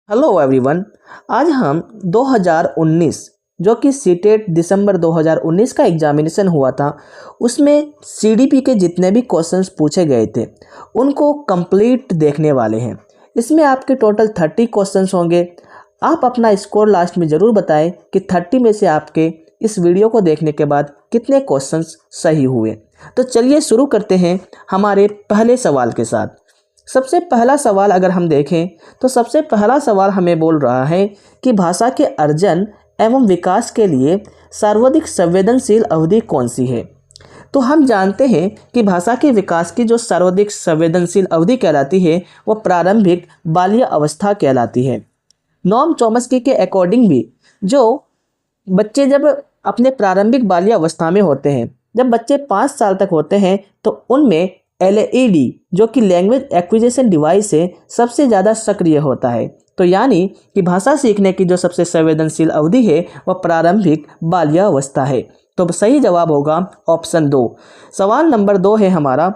Hello everyone. आज हम 2019 जो कि सीटेट दिसंबर 2019 का एग्जामिनेशन हुआ था, उसमें सीडीपी के जितने भी क्वेश्चंस पूछे गए थे उनको कंप्लीट देखने वाले हैं। इसमें आपके टोटल 30 क्वेश्चंस होंगे। आप अपना स्कोर लास्ट में ज़रूर बताएं कि 30 में से आपके इस वीडियो को देखने के बाद कितने क्वेश्चंस सही हुए। तो चलिए शुरू करते हैं हमारे पहले सवाल के साथ। सबसे पहला सवाल अगर हम देखें तो सबसे पहला सवाल हमें बोल रहा है कि भाषा के अर्जन एवं विकास के लिए सर्वाधिक संवेदनशील अवधि कौन सी है। तो हम जानते हैं कि भाषा के विकास की जो सर्वाधिक संवेदनशील अवधि कहलाती है वह प्रारंभिक बाल्य अवस्था कहलाती है। नोम चॉम्स्की के अकॉर्डिंग भी जो बच्चे जब अपने प्रारंभिक बाल्य अवस्था में होते हैं, जब बच्चे 5 साल तक होते हैं तो उनमें एलईडी जो कि लैंग्वेज एक्विजिशन डिवाइस है सबसे ज़्यादा सक्रिय होता है। तो यानी कि भाषा सीखने की जो सबसे संवेदनशील अवधि है वह प्रारंभिक बाल्य अवस्था है। तो सही जवाब होगा ऑप्शन 2। सवाल नंबर 2 है हमारा,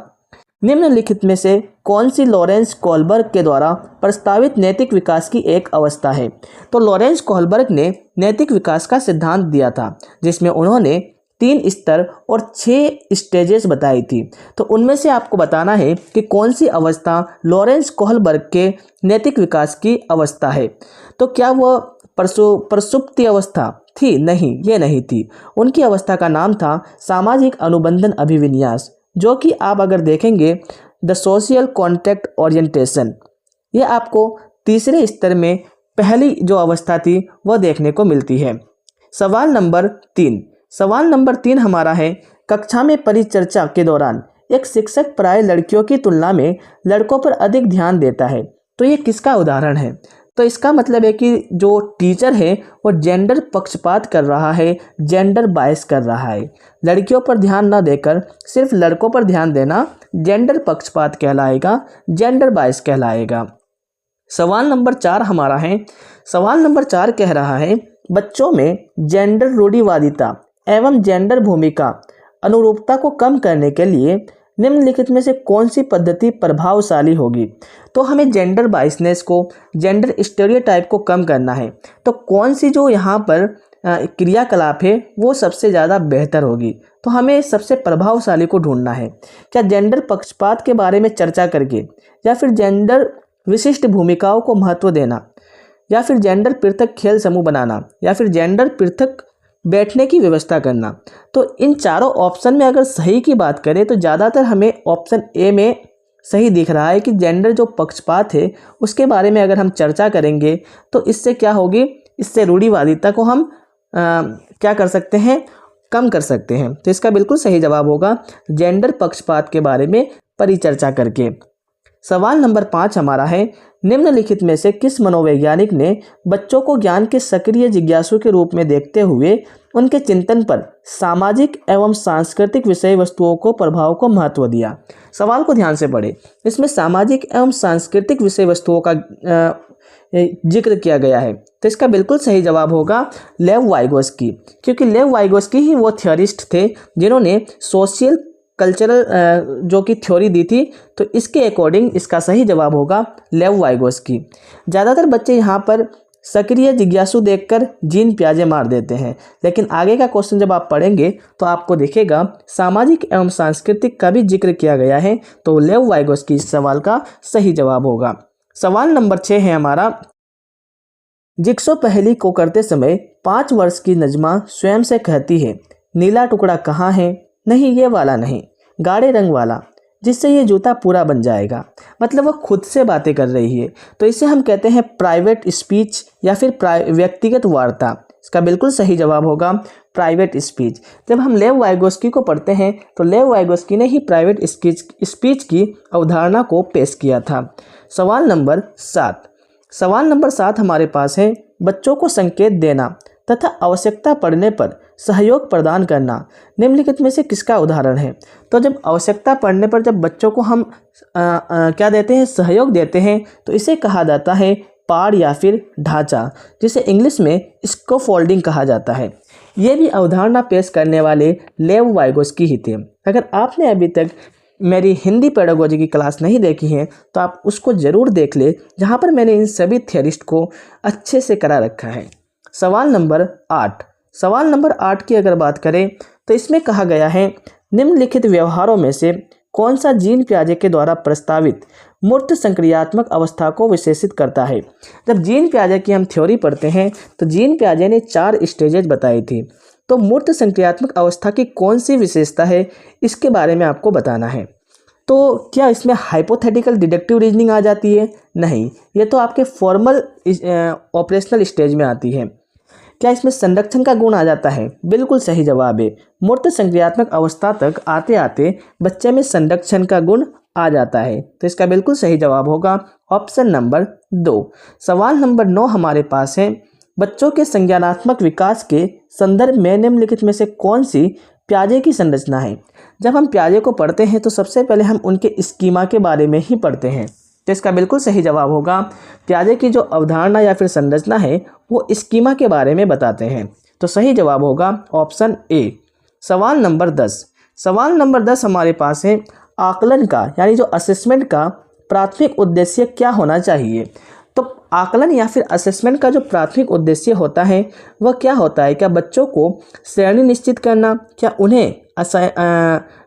निम्नलिखित में से कौन सी लॉरेंस कोहलबर्ग के द्वारा प्रस्तावित नैतिक विकास की एक अवस्था है। तो लॉरेंस कोहलबर्ग ने नैतिक विकास का सिद्धांत दिया था जिसमें उन्होंने 3 स्तर और 6 स्टेजेस बताई थी। तो उनमें से आपको बताना है कि कौन सी अवस्था लॉरेंस कोहलबर्ग के नैतिक विकास की अवस्था है। तो क्या वह प्रसुप्ति अवस्था थी? नहीं, ये नहीं थी। उनकी अवस्था का नाम था सामाजिक अनुबंधन अभिविन्यास, जो कि आप अगर देखेंगे द सोशल कॉन्टैक्ट ओरिएंटेशन, ये आपको तीसरे स्तर में पहली जो अवस्था थी वह देखने को मिलती है। सवाल नंबर 3 हमारा है, कक्षा में परिचर्चा के दौरान एक शिक्षक प्राय लड़कियों की तुलना में लड़कों पर अधिक ध्यान देता है। तो ये किसका उदाहरण है? तो इसका मतलब है कि जो टीचर है वो जेंडर पक्षपात कर रहा है, जेंडर बायस कर रहा है। लड़कियों पर ध्यान न देकर सिर्फ लड़कों पर ध्यान देना जेंडर पक्षपात कहलाएगा, जेंडर बायस कहलाएगा। सवाल नंबर 4 हमारा है। सवाल नंबर 4 कह रहा है, बच्चों में जेंडर रूढ़िवादिता एवं जेंडर भूमिका अनुरूपता को कम करने के लिए निम्नलिखित में से कौन सी पद्धति प्रभावशाली होगी। तो हमें जेंडर बायसनेस को, जेंडर स्टेरियोटाइप को कम करना है। तो कौन सी जो यहाँ पर क्रियाकलाप है वो सबसे ज़्यादा बेहतर होगी। तो हमें सबसे प्रभावशाली को ढूंढना है। क्या जेंडर पक्षपात के बारे में चर्चा करके, या फिर जेंडर विशिष्ट भूमिकाओं को महत्व देना, या फिर जेंडर पृथक खेल समूह बनाना, या फिर जेंडर पृथक बैठने की व्यवस्था करना। तो इन चारों ऑप्शन में अगर सही की बात करें तो ज़्यादातर हमें ऑप्शन ए में सही दिख रहा है कि जेंडर जो पक्षपात है उसके बारे में अगर हम चर्चा करेंगे तो इससे क्या होगी, इससे रूढ़िवादिता को हम क्या कर सकते हैं, कम कर सकते हैं। तो इसका बिल्कुल सही जवाब होगा जेंडर पक्षपात के बारे में परिचर्चा करके। सवाल नंबर 5 हमारा है, निम्नलिखित में से किस मनोवैज्ञानिक ने बच्चों को ज्ञान के सक्रिय जिज्ञासु के रूप में देखते हुए उनके चिंतन पर सामाजिक एवं सांस्कृतिक विषय वस्तुओं को प्रभाव को महत्व दिया। सवाल को ध्यान से पढ़ें। इसमें सामाजिक एवं सांस्कृतिक विषय वस्तुओं का जिक्र किया गया है। तो इसका बिल्कुल सही जवाब होगा लेव वाइगोस्की, क्योंकि लेव वाइगोस्की ही वो थियोरिस्ट थे जिन्होंने सोशल कल्चरल जो कि थ्योरी दी थी। तो इसके अकॉर्डिंग इसका सही जवाब होगा लेव वाइगोस्की। ज़्यादातर बच्चे यहाँ पर सक्रिय जिज्ञासु देखकर जीन प्याजे मार देते हैं, लेकिन आगे का क्वेश्चन जब आप पढ़ेंगे तो आपको दिखेगा सामाजिक एवं सांस्कृतिक का भी जिक्र किया गया है। तो लेव वाइगोस्की इस सवाल का सही जवाब होगा। सवाल नंबर 6 है हमारा, जिक्सो पहेली को करते समय 5 वर्ष की नजमा स्वयं से कहती है, नीला टुकड़ा कहाँ है? नहीं, ये वाला नहीं, गाढ़े रंग वाला, जिससे ये जूता पूरा बन जाएगा। मतलब वो खुद से बातें कर रही है। तो इसे हम कहते हैं प्राइवेट स्पीच या फिर व्यक्तिगत वार्ता। इसका बिल्कुल सही जवाब होगा प्राइवेट स्पीच। जब हम लेव वाइगोस्की को पढ़ते हैं तो लेव वाइगोस्की ने ही प्राइवेट स्पीच की अवधारणा को पेश किया था। सवाल नंबर 7 हमारे पास है, बच्चों को संकेत देना तथा आवश्यकता पड़ने पर सहयोग प्रदान करना निम्नलिखित में से किसका उदाहरण है। तो जब आवश्यकता पड़ने पर जब बच्चों को हम क्या देते हैं, सहयोग देते हैं, तो इसे कहा जाता है पाड़ या फिर ढांचा, जिसे इंग्लिश में स्कैफोल्डिंग कहा जाता है। ये भी अवधारणा पेश करने वाले लेव वाइगोस्की ही थे। अगर आपने अभी तक मेरी हिंदी पेडागोजी की क्लास नहीं देखी है तो आप उसको ज़रूर देख ले, जहाँ पर मैंने इन सभी थियरिस्ट को अच्छे से करा रखा है। सवाल नंबर 8। सवाल नंबर 8 की अगर बात करें तो इसमें कहा गया है निम्नलिखित व्यवहारों में से कौन सा जीन पियाजे के द्वारा प्रस्तावित मूर्त संक्रियात्मक अवस्था को विशेषित करता है। जब जीन पियाजे की हम थ्योरी पढ़ते हैं तो जीन पियाजे ने 4 स्टेजेज बताई थी। तो मूर्त संक्रियात्मक अवस्था की कौन सी विशेषता है इसके बारे में आपको बताना है। तो क्या इसमें हाइपोथेटिकल डिडक्टिव रीजनिंग आ जाती है? नहीं, ये तो आपके फॉर्मल ऑपरेशनल स्टेज में आती है। क्या इसमें संरक्षण का गुण आ जाता है? बिल्कुल सही जवाब है। मूर्त संक्रियात्मक अवस्था तक आते आते बच्चे में संरक्षण का गुण आ जाता है। तो इसका बिल्कुल सही जवाब होगा ऑप्शन नंबर 2। सवाल नंबर 9 हमारे पास है, बच्चों के संज्ञानात्मक विकास के संदर्भ में निम्नलिखित में से कौन सी पियाजे की संरचना है। जब हम पियाजे को पढ़ते हैं तो सबसे पहले हम उनके स्कीमा के बारे में ही पढ़ते हैं। तो इसका बिल्कुल सही जवाब होगा पियाजे की जो अवधारणा या फिर संरचना है वो स्कीमा के बारे में बताते हैं। तो सही जवाब होगा ऑप्शन ए। सवाल नंबर 10। सवाल नंबर 10 हमारे पास है, आकलन का यानी जो असेसमेंट का प्राथमिक उद्देश्य क्या होना चाहिए। तो आकलन या फिर असेसमेंट का जो प्राथमिक उद्देश्य होता है वह क्या होता है? क्या बच्चों को श्रेणी निश्चित करना? क्या उन्हें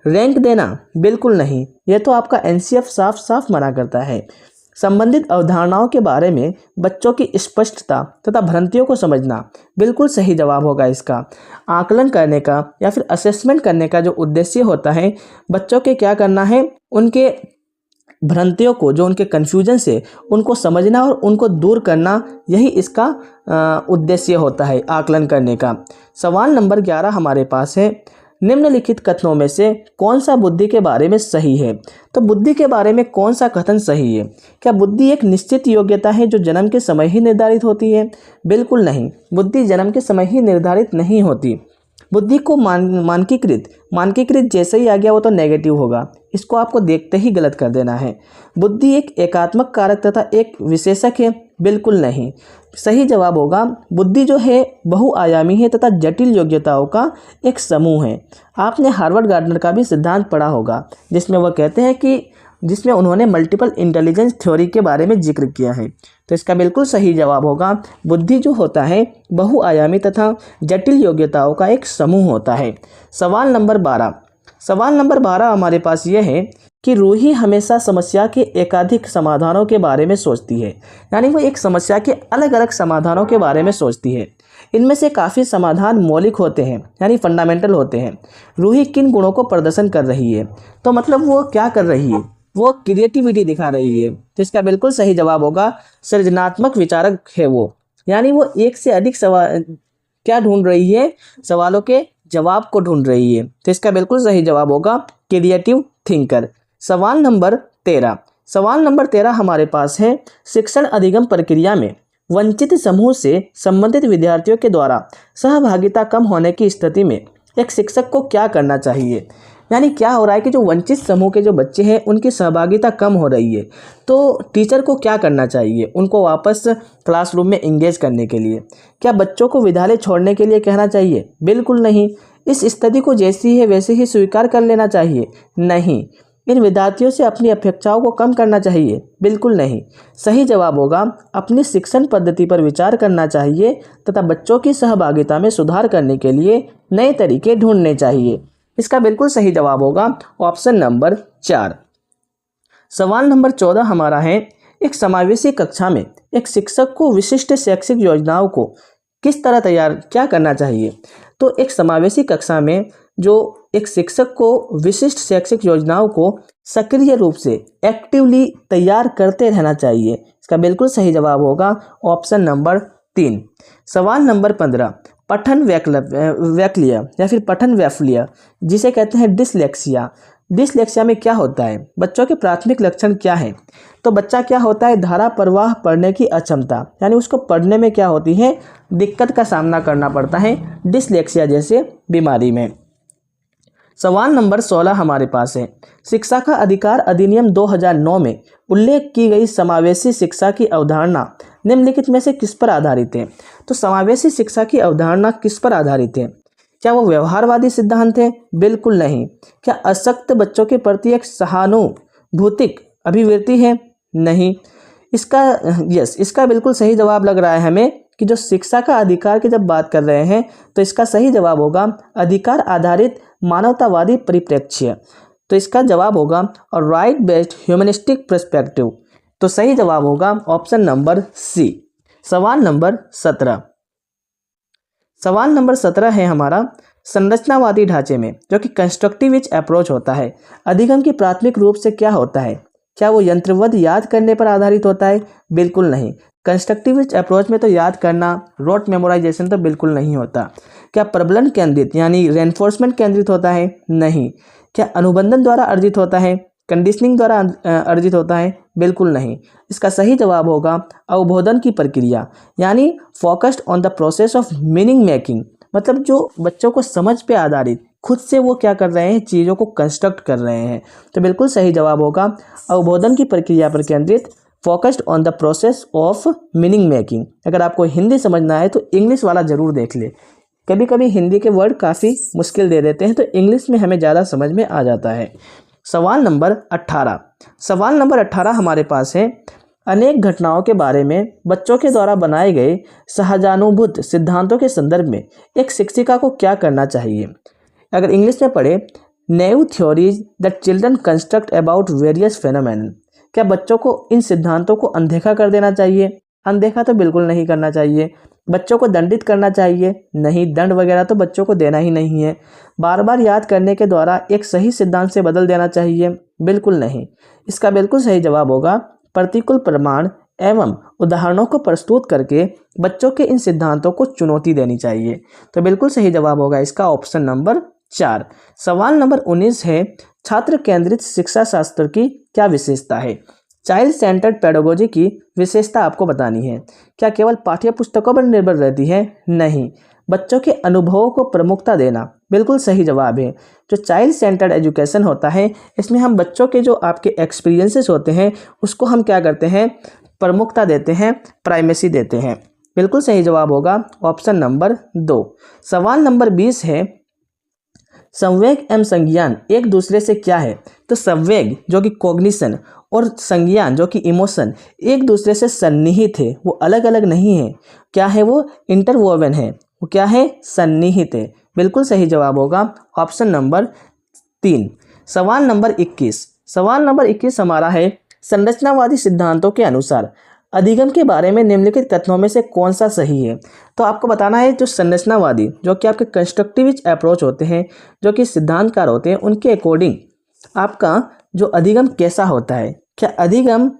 रैंक देना? बिल्कुल नहीं, यह तो आपका एनसीएफ साफ साफ मना करता है। संबंधित अवधारणाओं के बारे में बच्चों की स्पष्टता तथा भ्रांतियों को समझना बिल्कुल सही जवाब होगा इसका। आकलन करने का या फिर असेसमेंट करने का जो उद्देश्य होता है, बच्चों के क्या करना है, उनके भ्रांतियों को, जो उनके कन्फ्यूजन से, उनको समझना और उनको दूर करना, यही इसका उद्देश्य होता है आकलन करने का। सवाल नंबर 11 हमारे पास है, निम्नलिखित कथनों में से कौन सा बुद्धि के बारे में सही है। तो बुद्धि के बारे में कौन सा कथन सही है? क्या बुद्धि एक निश्चित योग्यता है जो जन्म के समय ही निर्धारित होती है? बिल्कुल नहीं, बुद्धि जन्म के समय ही निर्धारित नहीं होती। बुद्धि को मानकीकृत जैसे ही आ गया वो तो नेगेटिव होगा, इसको आपको देखते ही गलत कर देना है। बुद्धि एक एकात्मक कारक तथा एक विशेषक है? बिल्कुल नहीं, सही जवाब होगा बुद्धि जो है बहुआयामी है तथा जटिल योग्यताओं का एक समूह है। आपने हार्वर्ड गार्डनर का भी सिद्धांत पढ़ा होगा जिसमें वह कहते हैं कि जिसमें उन्होंने मल्टीपल इंटेलिजेंस थ्योरी के बारे में जिक्र किया है। तो इसका बिल्कुल सही जवाब होगा बुद्धि जो होता है बहुआयामी तथा जटिल योग्यताओं का एक समूह होता है। सवाल नंबर 12। सवाल नंबर 12 हमारे पास यह है कि रूही हमेशा समस्या के एकाधिक समाधानों के बारे में सोचती है, यानी वो एक समस्या के अलग अलग समाधानों के बारे में सोचती है। इनमें से काफ़ी समाधान मौलिक होते हैं यानी फंडामेंटल होते हैं। रूही किन गुणों को प्रदर्शन कर रही है? तो मतलब वो क्या कर रही है, वो क्रिएटिविटी दिखा रही है। तो इसका बिल्कुल सही जवाब होगा सृजनात्मक विचारक है वो, यानी वो एक से अधिक सवाल क्या ढूंढ रही है, सवालों के जवाब को ढूंढ रही है। तो इसका बिल्कुल सही जवाब होगा क्रिएटिव थिंकर। सवाल नंबर 13। सवाल नंबर 13 हमारे पास है, शिक्षण अधिगम प्रक्रिया में वंचित समूह से संबंधित विद्यार्थियों के द्वारा सहभागिता कम होने की स्थिति में एक शिक्षक को क्या करना चाहिए। यानी क्या हो रहा है कि जो वंचित समूह के जो बच्चे हैं उनकी सहभागिता कम हो रही है, तो टीचर को क्या करना चाहिए, उनको वापस क्लासरूम में इंगेज करने के लिए। क्या बच्चों को विद्यालय छोड़ने के लिए कहना चाहिए? बिल्कुल नहीं। इस स्थिति को जैसी है वैसे ही स्वीकार कर लेना चाहिए? नहीं। इन विद्यार्थियों से अपनी अपेक्षाओं को कम करना चाहिए? बिल्कुल नहीं। सही जवाब होगा अपनी शिक्षण पद्धति पर विचार करना चाहिए तथा बच्चों की सहभागिता में सुधार करने के लिए नए तरीके ढूंढने चाहिए। इसका बिल्कुल सही जवाब होगा ऑप्शन नंबर 4। सवाल नंबर 14 हमारा है, एक समावेशी कक्षा में एक शिक्षक को विशिष्ट शैक्षिक योजनाओं को किस तरह तैयार क्या करना चाहिए। तो एक समावेशी कक्षा में जो एक शिक्षक को विशिष्ट शैक्षिक योजनाओं को सक्रिय रूप से एक्टिवली तैयार करते रहना चाहिए। इसका बिल्कुल सही जवाब होगा ऑप्शन नंबर 3। सवाल नंबर 15, पठन वैकल्य या फिर पठन वैफल्य जिसे कहते हैं डिसलेक्सिया। डिसलेक्सिया में क्या होता है, बच्चों के प्राथमिक लक्षण क्या हैं? तो बच्चा क्या होता है, धारा प्रवाह पढ़ने की अक्षमता, यानी उसको पढ़ने में क्या होती है, दिक्कत का सामना करना पड़ता है डिसलेक्सिया जैसे बीमारी में। सवाल नंबर 16 हमारे पास है, शिक्षा का अधिकार अधिनियम 2009 में उल्लेख की गई समावेशी शिक्षा की अवधारणा निम्नलिखित में से किस पर आधारित है। तो समावेशी शिक्षा की अवधारणा किस पर आधारित है? क्या वो व्यवहारवादी सिद्धांत है? बिल्कुल नहीं। क्या अशक्त बच्चों के प्रति एक सहानुभूतिक अभिवृत्ति है? नहीं। इसका बिल्कुल सही जवाब लग रहा है हमें कि जो शिक्षा का अधिकार की जब बात कर रहे हैं तो इसका सही जवाब होगा अधिकार आधारित मानवतावादी परिप्रेक्ष्य। तो इसका जवाब होगा और राइट बेस्ड ह्यूमनिस्टिक पर्सपेक्टिव। तो सही जवाब होगा ऑप्शन नंबर सी। सवाल नंबर 17। सवाल नंबर 17 है हमारा, संरचनावादी ढांचे में जो कि कंस्ट्रक्टिविस्ट अप्रोच होता है, अधिगम की प्राथमिक रूप से क्या होता है? क्या वो यंत्रवत याद करने पर आधारित होता है? बिल्कुल नहीं। कंस्ट्रक्टिविस्ट अप्रोच में तो याद करना, रोट मेमोराइजेशन तो बिल्कुल नहीं होता। क्या प्रबलन केंद्रित यानी रेनफोर्समेंट केंद्रित होता है? नहीं। क्या अनुबंधन द्वारा अर्जित होता है? कंडीशनिंग द्वारा अर्जित होता है? बिल्कुल नहीं। इसका सही जवाब होगा अवबोधन की प्रक्रिया यानी focused on the process of meaning making. मतलब जो बच्चों को समझ पे आधारित खुद से वो क्या कर रहे हैं, चीज़ों को कंस्ट्रक्ट कर रहे हैं। तो बिल्कुल सही जवाब होगा अवबोधन की प्रक्रिया पर केंद्रित, focused on the process of meaning making. अगर आपको हिंदी समझना है तो इंग्लिश वाला ज़रूर देख ले। कभी कभी हिंदी के वर्ड काफ़ी मुश्किल दे देते हैं तो इंग्लिश में हमें ज़्यादा समझ में आ जाता है। सवाल नंबर 18। सवाल नंबर 18 हमारे पास है, अनेक घटनाओं के बारे में बच्चों के द्वारा बनाए गए सहजानुभूत सिद्धांतों के संदर्भ में एक शिक्षिका को क्या करना चाहिए? अगर इंग्लिश में पढ़े, naive theories that children construct about various phenomena. क्या बच्चों को इन सिद्धांतों को अनदेखा कर देना चाहिए? अनदेखा तो बिल्कुल नहीं करना चाहिए। बच्चों को दंडित करना चाहिए? नहीं, दंड वगैरह तो बच्चों को देना ही नहीं है। बार बार याद करने के द्वारा एक सही सिद्धांत से बदल देना चाहिए? बिल्कुल नहीं। इसका बिल्कुल सही जवाब होगा प्रतिकूल प्रमाण एवं उदाहरणों को प्रस्तुत करके बच्चों के इन सिद्धांतों को चुनौती देनी चाहिए। तो बिल्कुल सही जवाब होगा इसका ऑप्शन नंबर 4। सवाल नंबर 19 है, छात्र केंद्रित शिक्षा शास्त्र की क्या विशेषता है? चाइल्ड सेंटर्ड पेडागोजी की विशेषता आपको बतानी है। क्या केवल पाठ्य पुस्तकों पर निर्भर रहती है? नहीं। बच्चों के अनुभवों को प्रमुखता देना बिल्कुल सही जवाब है। जो चाइल्ड सेंटर्ड एजुकेशन होता है इसमें हम बच्चों के जो आपके एक्सपीरियंसेस होते हैं उसको हम क्या करते हैं, प्रमुखता देते हैं, प्राइमेसी देते हैं। बिल्कुल सही जवाब होगा ऑप्शन नंबर 2। सवाल नंबर 20 है, संवेग एवं संज्ञान एक दूसरे से क्या है? तो संवेग जो कि कॉग्निशन और संज्ञान जो कि इमोशन एक दूसरे से सन्निहित है, वो अलग अलग नहीं है। क्या है? वो इंटरवोवन है। वो क्या है? सन्निहित है। बिल्कुल सही जवाब होगा ऑप्शन नंबर 3। सवाल नंबर 21। सवाल नंबर 21 हमारा है, संरचनावादी सिद्धांतों के अनुसार अधिगम के बारे में निम्नलिखित कथनों में से कौन सा सही है? तो आपको बताना है जो संरचनावादी जो कि आपके कंस्ट्रक्टिविस्ट अप्रोच होते हैं, जो कि सिद्धांतकार होते हैं, उनके अकॉर्डिंग आपका जो अधिगम कैसा होता है? क्या अधिगम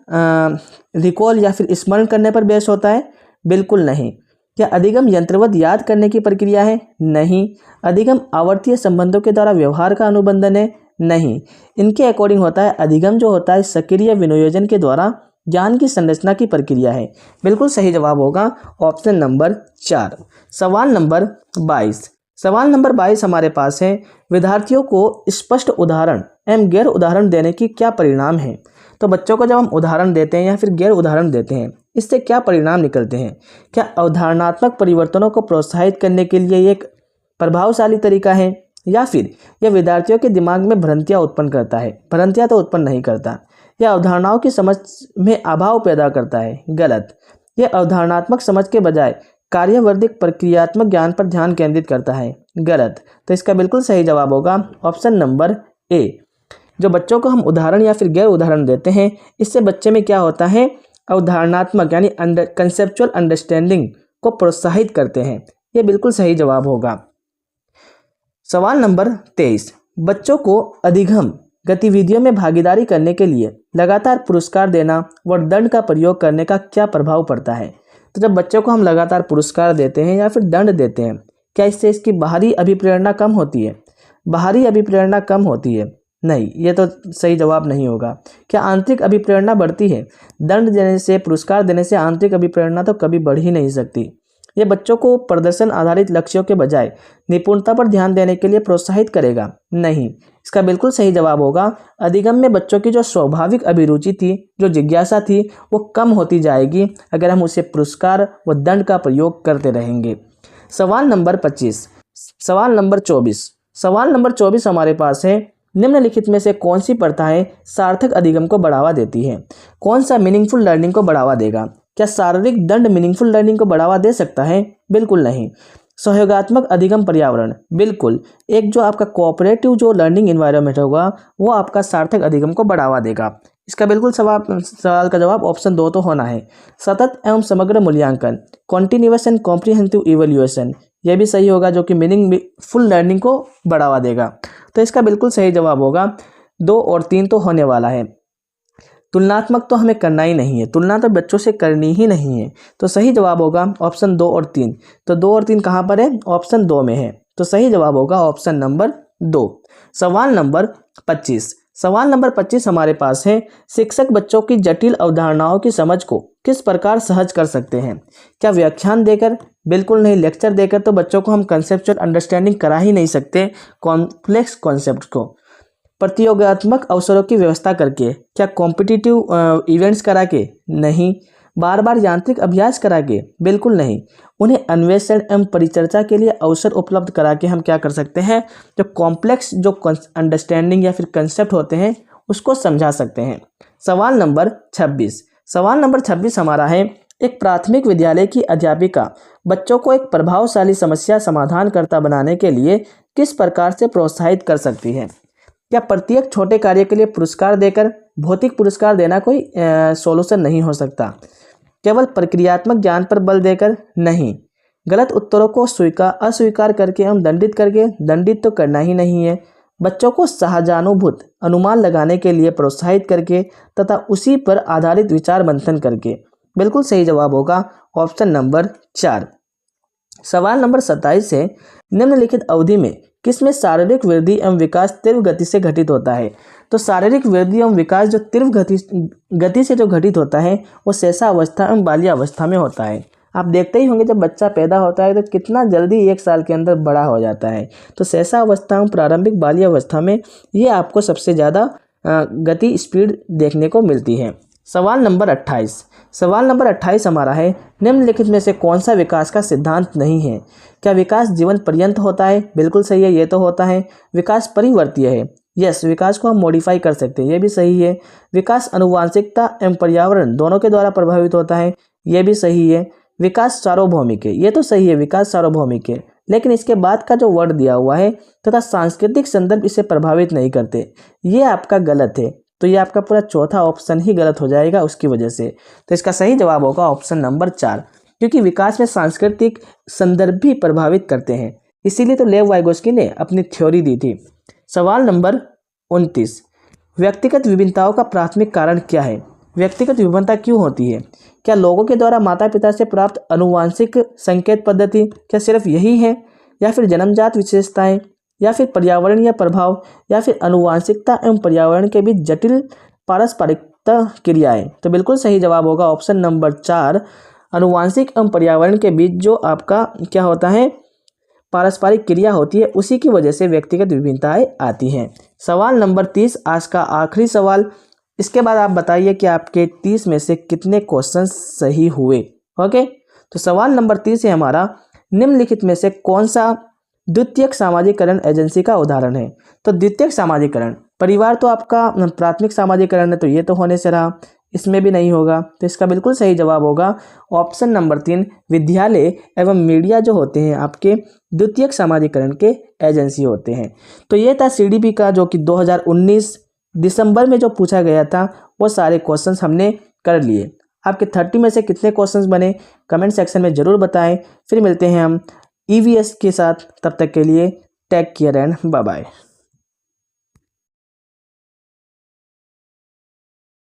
रिकॉल या फिर स्मरण करने पर बेस होता है? बिल्कुल नहीं। क्या अधिगम यंत्रवत याद करने की प्रक्रिया है? नहीं। अधिगम आवर्तीय संबंधों के द्वारा व्यवहार का अनुबंधन है? नहीं। इनके अकॉर्डिंग होता है अधिगम जो होता है सक्रिय विनियोजन के द्वारा ज्ञान की संरचना की प्रक्रिया है। बिल्कुल सही जवाब होगा ऑप्शन नंबर 4। सवाल नंबर 22। सवाल नंबर 22 हमारे पास है, विद्यार्थियों को स्पष्ट उदाहरण एवं गैर उदाहरण देने की क्या परिणाम है? तो बच्चों को जब हम उदाहरण देते हैं या फिर गैर उदाहरण देते हैं, इससे क्या परिणाम निकलते हैं? क्या अवधारणात्मक परिवर्तनों को प्रोत्साहित करने के लिए एक प्रभावशाली तरीका है, या फिर यह विद्यार्थियों के दिमाग में भ्रांतियाँ उत्पन्न करता है? भ्रांतियाँ तो उत्पन्न नहीं करता। यह अवधारणाओं की समझ में अभाव पैदा करता है? गलत। यह अवधारणात्मक समझ के बजाय कार्यवर्धिक प्रक्रियात्मक ज्ञान पर ध्यान केंद्रित करता है? गलत। तो इसका बिल्कुल सही जवाब होगा ऑप्शन नंबर ए। जो बच्चों को हम उदाहरण या फिर गैर उदाहरण देते हैं, इससे बच्चे में क्या होता है, अवधारणात्मक यानी कंसेप्चुअल अंडरस्टैंडिंग को प्रोत्साहित करते हैं। यह बिल्कुल सही जवाब होगा। सवाल नंबर 23। बच्चों को अधिगम गतिविधियों में भागीदारी करने के लिए लगातार पुरस्कार देना व दंड का प्रयोग करने का क्या प्रभाव पड़ता है? तो जब बच्चों को हम लगातार पुरस्कार देते हैं या फिर दंड देते हैं, क्या इससे इसकी बाहरी अभिप्रेरणा कम होती है? बाहरी अभिप्रेरणा कम होती है? नहीं, ये तो सही जवाब नहीं होगा। क्या आंतरिक अभिप्रेरणा बढ़ती है? दंड देने से, पुरस्कार देने से आंतरिक अभिप्रेरणा तो कभी बढ़ ही नहीं सकती। ये बच्चों को प्रदर्शन आधारित लक्ष्यों के बजाय निपुणता पर ध्यान देने के लिए प्रोत्साहित करेगा? नहीं। इसका बिल्कुल सही जवाब होगा अधिगम में बच्चों की जो स्वाभाविक अभिरुचि थी, जो जिज्ञासा थी, वो कम होती जाएगी अगर हम उसे पुरस्कार व दंड का प्रयोग करते रहेंगे। सवाल नंबर 25। सवाल नंबर 24। सवाल नंबर 24 हमारे पास है, निम्नलिखित में से कौन सी प्रथाएं सार्थक अधिगम को बढ़ावा देती हैं? कौन सा मीनिंगफुल लर्निंग को बढ़ावा देगा? क्या शारीरिक दंड मीनिंगफुल लर्निंग को बढ़ावा दे सकता है? बिल्कुल नहीं। सहयोगात्मक अधिगम पर्यावरण, बिल्कुल। एक जो आपका कोऑपरेटिव जो लर्निंग एनवायरनमेंट होगा वो आपका सार्थक अधिगम को बढ़ावा देगा। इसका बिल्कुल सवाल का जवाब ऑप्शन 2 तो होना है। सतत एवं समग्र मूल्यांकन, कॉन्टिन्यूअस एंड कॉम्प्रिहेंसिव इवैल्यूएशन, यह भी सही होगा जो कि मीनिंगफुल लर्निंग को बढ़ावा देगा। तो इसका बिल्कुल सही जवाब होगा 2 और 3 तो होने वाला है। तुलनात्मक तो हमें करना ही नहीं है, तुलना तो बच्चों से करनी ही नहीं है, तो सही जवाब होगा ऑप्शन 2 और 3। तो 2 और 3 कहाँ पर है? ऑप्शन 2 में है, तो सही जवाब होगा ऑप्शन नंबर 2। सवाल नंबर 25। सवाल नंबर 25 हमारे पास है, शिक्षक बच्चों की जटिल अवधारणाओं की समझ को किस प्रकार सहज कर सकते हैं? क्या व्याख्यान देकर? बिल्कुल नहीं। लेक्चर देकर तो बच्चों को हम कंसेप्चुअल अंडरस्टैंडिंग करा ही नहीं सकते कॉम्प्लेक्स कॉन्सेप्ट को। प्रतियोगात्मक अवसरों की व्यवस्था करके? क्या कॉम्पिटिटिव इवेंट्स करा के? नहीं। बार बार यांत्रिक अभ्यास करा के? बिल्कुल नहीं। उन्हें अन्वेषण एवं परिचर्चा के लिए अवसर उपलब्ध करा के हम क्या कर सकते हैं? जो कॉम्प्लेक्स जो अंडरस्टैंडिंग या फिर कंसेप्ट होते हैं उसको समझा सकते हैं। सवाल नंबर 26। सवाल नंबर 26 हमारा है, एक प्राथमिक विद्यालय की अध्यापिका बच्चों को एक प्रभावशाली समस्या समाधानकर्ता बनाने के लिए किस प्रकार से प्रोत्साहित कर सकती है? क्या प्रत्येक छोटे कार्य के लिए पुरस्कार देकर? भौतिक पुरस्कार देना कोई सॉल्यूशन नहीं हो सकता। केवल प्रक्रियात्मक ज्ञान पर बल देकर? नहीं। गलत उत्तरों को अस्वीकार करके हम दंडित करके? दंडित तो करना ही नहीं है। बच्चों को सहजानुभूत अनुमान लगाने के लिए प्रोत्साहित करके तथा उसी पर आधारित विचार मंथन करके? बिल्कुल सही जवाब होगा ऑप्शन नंबर 4। सवाल नंबर 27 है, निम्नलिखित अवधि में किसमें शारीरिक वृद्धि एवं विकास तीव्र गति से घटित होता है? तो शारीरिक वृद्धि एवं विकास जो तीव्र गति से जो घटित होता है वो शैशवावस्था एवं बाल्यावस्था में होता है। आप देखते ही होंगे जब बच्चा पैदा होता है तो कितना जल्दी 1 साल के अंदर बड़ा हो जाता है। तो शैशवावस्था एवं प्रारंभिक बाल्यावस्था में ये आपको सबसे ज़्यादा गति स्पीड देखने को मिलती है। सवाल नंबर 28। सवाल नंबर 28 हमारा है, निम्नलिखित में से कौन सा विकास का सिद्धांत नहीं है? क्या विकास जीवन पर्यंत होता है? बिल्कुल सही है, ये तो होता है। विकास परिवर्तीय है? यस, विकास को हम मॉडिफाई कर सकते हैं, ये भी सही है। विकास आनुवांशिकता एवं पर्यावरण दोनों के द्वारा प्रभावित होता है? ये भी सही है। विकास सार्वभौमिक है? ये तो सही है, विकास सार्वभौमिक है, लेकिन इसके बाद का जो वर्ड दिया हुआ है तथा सांस्कृतिक संदर्भ इसे प्रभावित नहीं करते, ये आपका गलत है। तो ये आपका पूरा चौथा ऑप्शन ही गलत हो जाएगा उसकी वजह से। तो इसका सही जवाब होगा ऑप्शन नंबर 4, क्योंकि विकास में सांस्कृतिक संदर्भ भी प्रभावित करते हैं। इसीलिए तो लेव वाइगोस्की ने अपनी थ्योरी दी थी। सवाल नंबर 29। व्यक्तिगत विभिन्नताओं का प्राथमिक कारण क्या है? व्यक्तिगत विभिन्नता क्यों होती है? क्या लोगों के द्वारा माता पिता से प्राप्त आनुवांशिक संकेत पद्धति क्या सिर्फ यही है, या फिर जन्मजात विशेषताएं, या फिर पर्यावरणीय प्रभाव, या फिर आनुवांशिकता एवं पर्यावरण के बीच जटिल पारस्परिकता क्रियाएं? तो बिल्कुल सही जवाब होगा ऑप्शन नंबर 4, आनुवांशिक एवं पर्यावरण के बीच जो आपका क्या होता है पारस्परिक क्रिया होती है, उसी की वजह से व्यक्तिगत विभिन्नताएं आती हैं। सवाल नंबर 30 आज का आखिरी सवाल। इसके बाद आप बताइए कि आपके 30 में से कितने क्वेश्चन सही हुए। ओके, तो सवाल नंबर 30 है हमारा, निम्नलिखित में से कौन सा द्वितीयक सामाजिकरण एजेंसी का उदाहरण है? तो द्वितीयक सामाजिकरण, परिवार तो आपका प्राथमिक सामाजिकरण है, तो ये तो होने से रहा, इसमें भी नहीं होगा। तो इसका बिल्कुल सही जवाब होगा ऑप्शन नंबर 3, विद्यालय एवं मीडिया जो होते हैं आपके द्वितीयक सामाजिकरण के एजेंसी होते हैं। तो ये था सीडीपी का जो कि 2019 दिसंबर में जो पूछा गया था, वो सारे क्वेश्चंस हमने कर लिए। आपके 30 में से कितने क्वेश्चंस बने कमेंट सेक्शन में ज़रूर बताएं। फिर मिलते हैं हम ईवीएस के साथ, तब तक के लिए take care and bye bye.